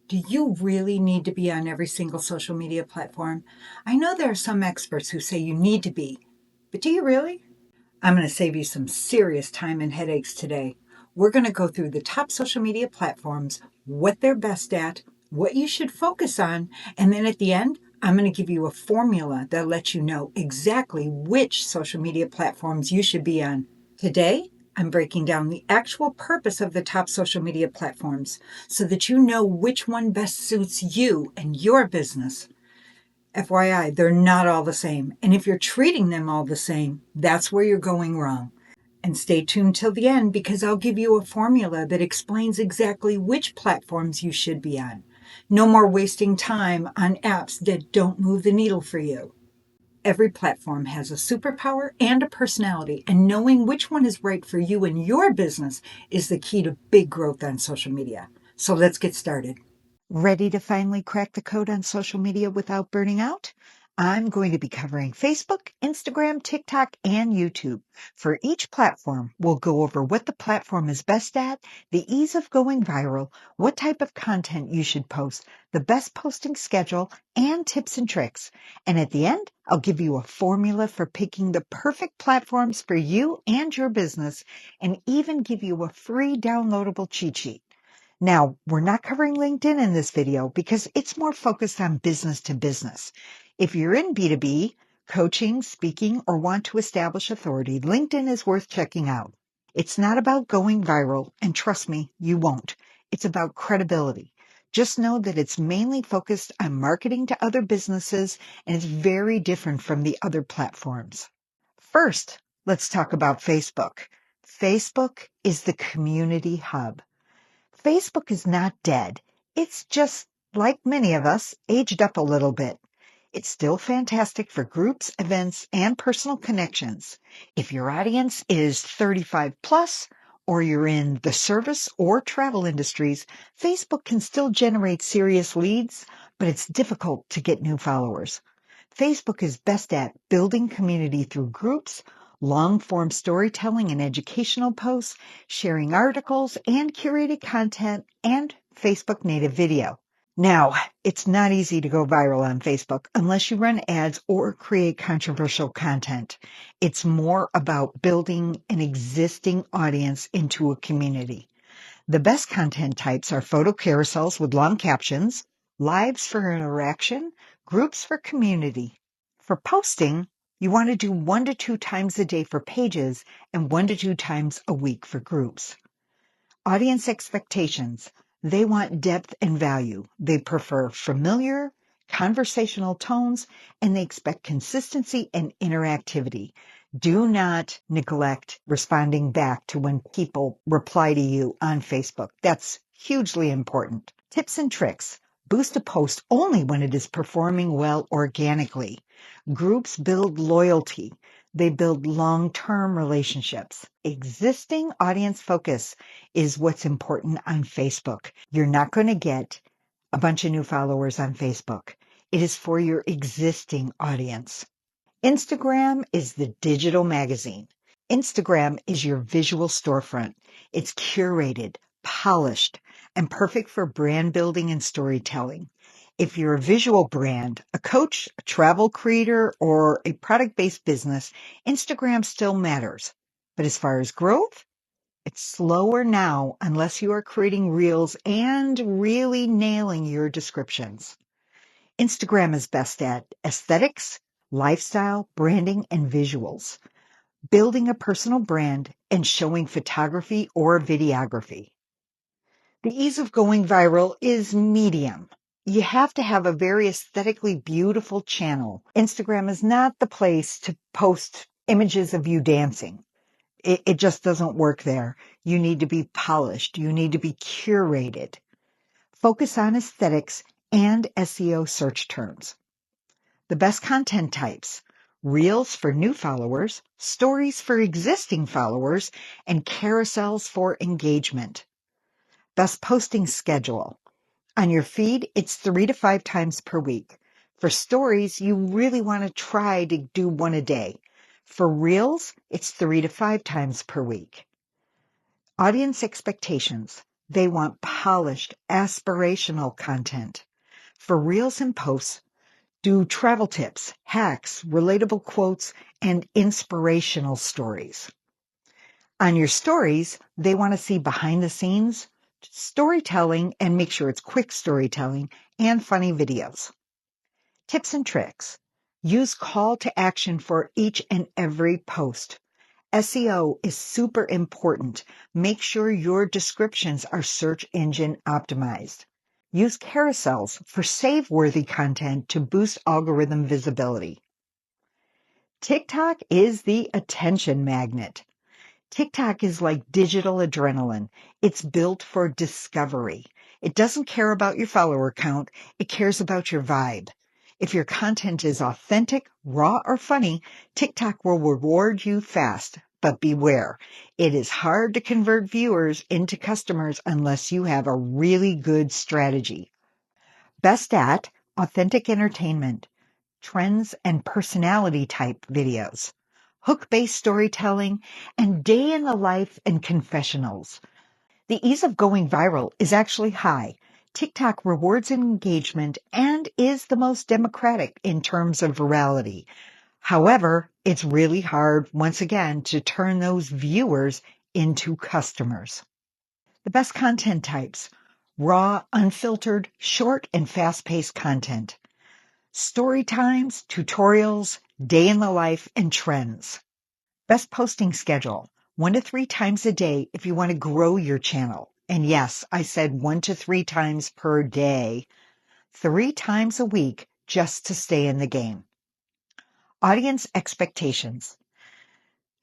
Do you really need to be on every single social media platform? I know there are some experts who say you need to be, but do you really? I'm going to save you some serious time and headaches today. We're going to go through the top social media platforms, what they're best at, what you should focus on, and then at the end, I'm going to give you a formula that lets you know exactly which social media platforms you should be on. Today, I'm breaking down the actual purpose of the top social media platforms so that you know which one best suits you and your business. FYI, they're not all the same. And if you're treating them all the same, that's where you're going wrong. And stay tuned till the end because I'll give you a formula that explains exactly which platforms you should be on. No more wasting time on apps that don't move the needle for you. Every platform has a superpower and a personality, and knowing which one is right for you and your business is the key to big growth on social media. So let's get started. Ready to finally crack the code on social media without burning out? I'm going to be covering Facebook, Instagram, TikTok, and YouTube. For each platform, we'll go over what the platform is best at, the ease of going viral, what type of content you should post, the best posting schedule, and tips and tricks. And at the end, I'll give you a formula for picking the perfect platforms for you and your business, and even give you a free downloadable cheat sheet. Now, we're not covering LinkedIn in this video because it's more focused on business to business. If you're in B2B, coaching, speaking, or want to establish authority, LinkedIn is worth checking out. It's not about going viral, and trust me, you won't. It's about credibility. Just know that it's mainly focused on marketing to other businesses, and it's very different from the other platforms. First, let's talk about Facebook. Facebook is the community hub. Facebook is not dead. It's just, like many of us, aged up a little bit. It's still fantastic for groups, events, and personal connections. If your audience is 35 plus, or you're in the service or travel industries, Facebook can still generate serious leads, but it's difficult to get new followers. Facebook is best at building community through groups, long-form storytelling and educational posts, sharing articles and curated content, and Facebook native video. Now, it's not easy to go viral on Facebook unless you run ads or create controversial content. It's more about building an existing audience into a community. The best content types are photo carousels with long captions, lives for interaction, groups for community. For posting, you want to do 1 to 2 times a day for pages and 1 to 2 times a week for groups. Audience expectations. They want depth and value. They prefer familiar, conversational tones, and they expect consistency and interactivity. Do not neglect responding back to when people reply to you on Facebook. That's hugely important. Tips and tricks. Boost a post only when it is performing well organically. Groups build loyalty. They build long-term relationships. Existing audience focus is what's important on Facebook. You're not going to get a bunch of new followers on Facebook. It is for your existing audience. Instagram is the digital magazine. Instagram is your visual storefront. It's curated, polished, and perfect for brand building and storytelling. If you're a visual brand, a coach, a travel creator, or a product-based business, Instagram still matters. But as far as growth, it's slower now unless you are creating reels and really nailing your descriptions. Instagram is best at aesthetics, lifestyle, branding, and visuals, building a personal brand and showing photography or videography. The ease of going viral is medium. You have to have a very aesthetically beautiful channel. Instagram is not the place to post images of you dancing. It just doesn't work there. You need to be polished. You need to be curated. Focus on aesthetics and SEO search terms. The best content types: reels for new followers, stories for existing followers, and carousels for engagement. Best posting schedule. On your feed, it's 3 to 5 times per week. For stories, you really want to try to do 1 a day. For reels, it's 3 to 5 times per week. Audience expectations. They want polished, aspirational content. For reels and posts, do travel tips, hacks, relatable quotes, and inspirational stories. On your stories, they want to see behind the scenes, storytelling, and make sure it's quick storytelling and funny videos. Tips and tricks. Use call to action for each and every post. SEO is super important. Make sure your descriptions are search engine optimized. Use carousels for save-worthy content to boost algorithm visibility. TikTok is the attention magnet. TikTok is like digital adrenaline. It's built for discovery. It doesn't care about your follower count. It cares about your vibe. If your content is authentic, raw, or funny, TikTok will reward you fast. But beware, it is hard to convert viewers into customers unless you have a really good strategy. Best at authentic entertainment, trends and personality type videos, hook-based storytelling, and day in the life and confessionals. The ease of going viral is actually high. TikTok rewards engagement and is the most democratic in terms of virality. However, it's really hard, once again, to turn those viewers into customers. The best content types: raw, unfiltered, short, and fast-paced content. Story times, tutorials, day in the life, and trends. Best posting schedule: 1 to 3 times a day if you want to grow your channel. And yes, I said 1 to 3 times per day. 3 times a week just to stay in the game. Audience expectations.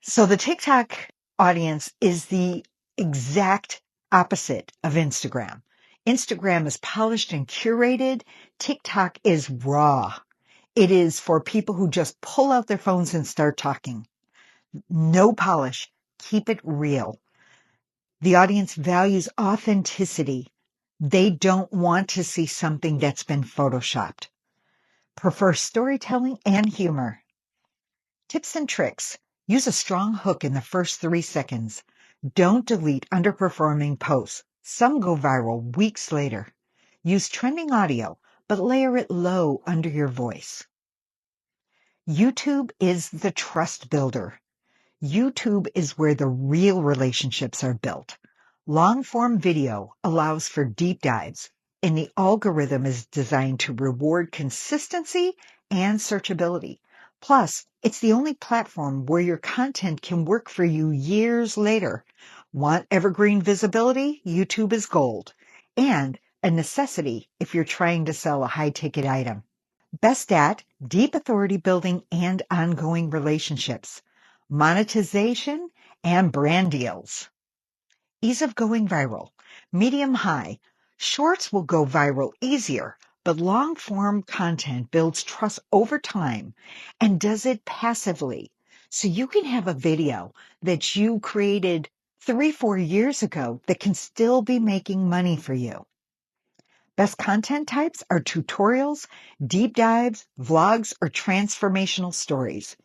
So the TikTok audience is the exact opposite of Instagram. Instagram is polished and curated. TikTok is raw. It is for people who just pull out their phones and start talking. No polish. Keep it real. The audience values authenticity. They don't want to see something that's been photoshopped. Prefer storytelling and humor. Tips and tricks. Use a strong hook in the first 3 seconds. Don't delete underperforming posts. Some go viral weeks later. Use trending audio, but layer it low under your voice. YouTube is the trust builder. YouTube is where the real relationships are built. Long-form video allows for deep dives, and the algorithm is designed to reward consistency and searchability. Plus, it's the only platform where your content can work for you years later. Want evergreen visibility? YouTube is gold, and a necessity if you're trying to sell a high-ticket item. Best at deep authority building and ongoing relationships, monetization, and brand deals. Ease of going viral, medium high. Shorts will go viral easier, but long form content builds trust over time and does it passively. So you can have a video that you created 3-4 years ago that can still be making money for you. Best content types are tutorials, deep dives, vlogs, or transformational stories.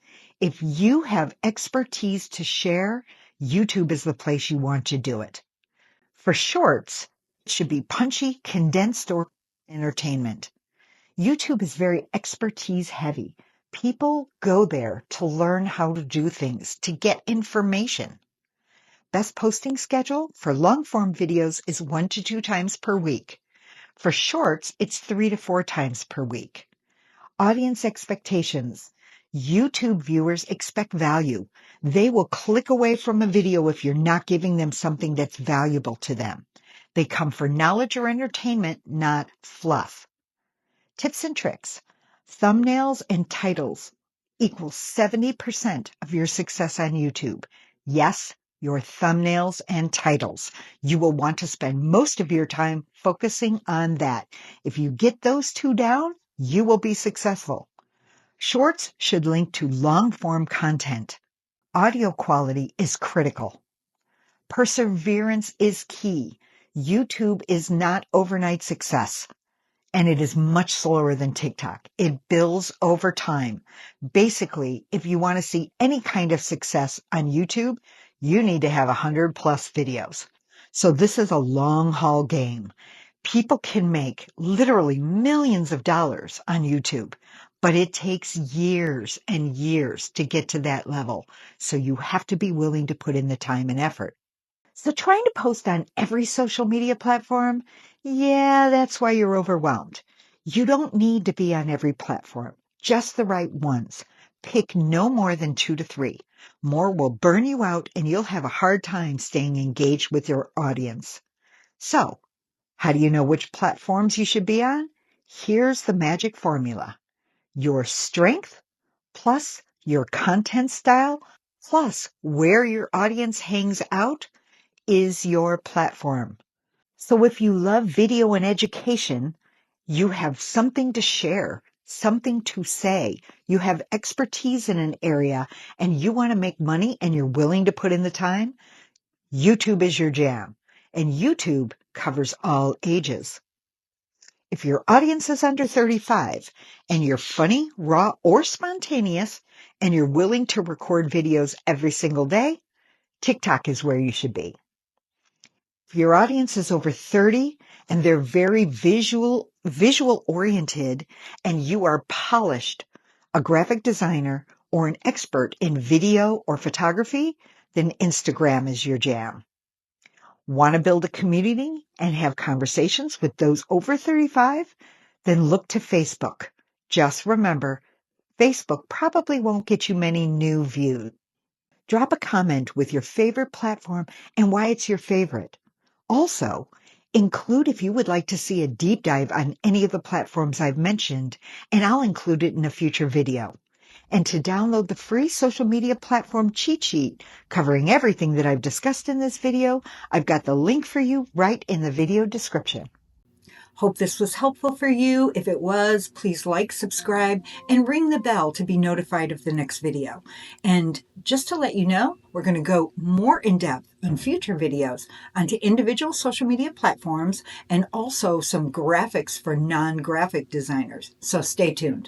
If you have expertise to share, YouTube is the place you want to do it. For shorts, it should be punchy, condensed, or entertainment. YouTube is very expertise heavy. People go there to learn how to do things, to get information. Best posting schedule for long form videos is 1 to 2 times per week. For shorts, it's 3 to 4 times per week. Audience expectations. YouTube viewers expect value. They will click away from a video if you're not giving them something that's valuable to them. They come for knowledge or entertainment, not fluff. Tips and tricks. Thumbnails and titles equal 70% of your success on YouTube. Yes, your thumbnails and titles. You will want to spend most of your time focusing on that. If you get those 2 down, you will be successful. Shorts should link to long-form content. Audio quality is critical. Perseverance is key. YouTube is not overnight success, and it is much slower than TikTok. It builds over time. Basically, if you want to see any kind of success on YouTube, you need to have 100+ videos. So this is a long haul game. People can make literally millions of dollars on YouTube, but it takes years and years to get to that level. So you have to be willing to put in the time and effort. So trying to post on every social media platform, yeah, that's why you're overwhelmed. You don't need to be on every platform, just the right ones. Pick no more than 2 to 3. More will burn you out and you'll have a hard time staying engaged with your audience. So, how do you know which platforms you should be on? Here's the magic formula. Your strength plus your content style plus where your audience hangs out is your platform. So if you love video and education, you have something to share, something to say. You have expertise in an area and you want to make money and you're willing to put in the time, YouTube is your jam. And YouTube covers all ages. If your audience is under 35 and you're funny, raw, or spontaneous, and you're willing to record videos every single day, TikTok is where you should be. If your audience is over 30 and they're very visual oriented and you are polished, a graphic designer or an expert in video or photography, then Instagram is your jam. Want to build a community and have conversations with those over 35? Then look to Facebook. Just remember, Facebook probably won't get you many new views. Drop a comment with your favorite platform and why it's your favorite. Also, include if you would like to see a deep dive on any of the platforms I've mentioned, and I'll include it in a future video. And to download the free social media platform cheat sheet covering everything that I've discussed in this video, I've got the link for you right in the video description. Hope this was helpful for you. If it was, please like, subscribe, and ring the bell to be notified of the next video. And just to let you know, we're going to go more in depth in future videos onto individual social media platforms and also some graphics for non-graphic designers. So stay tuned.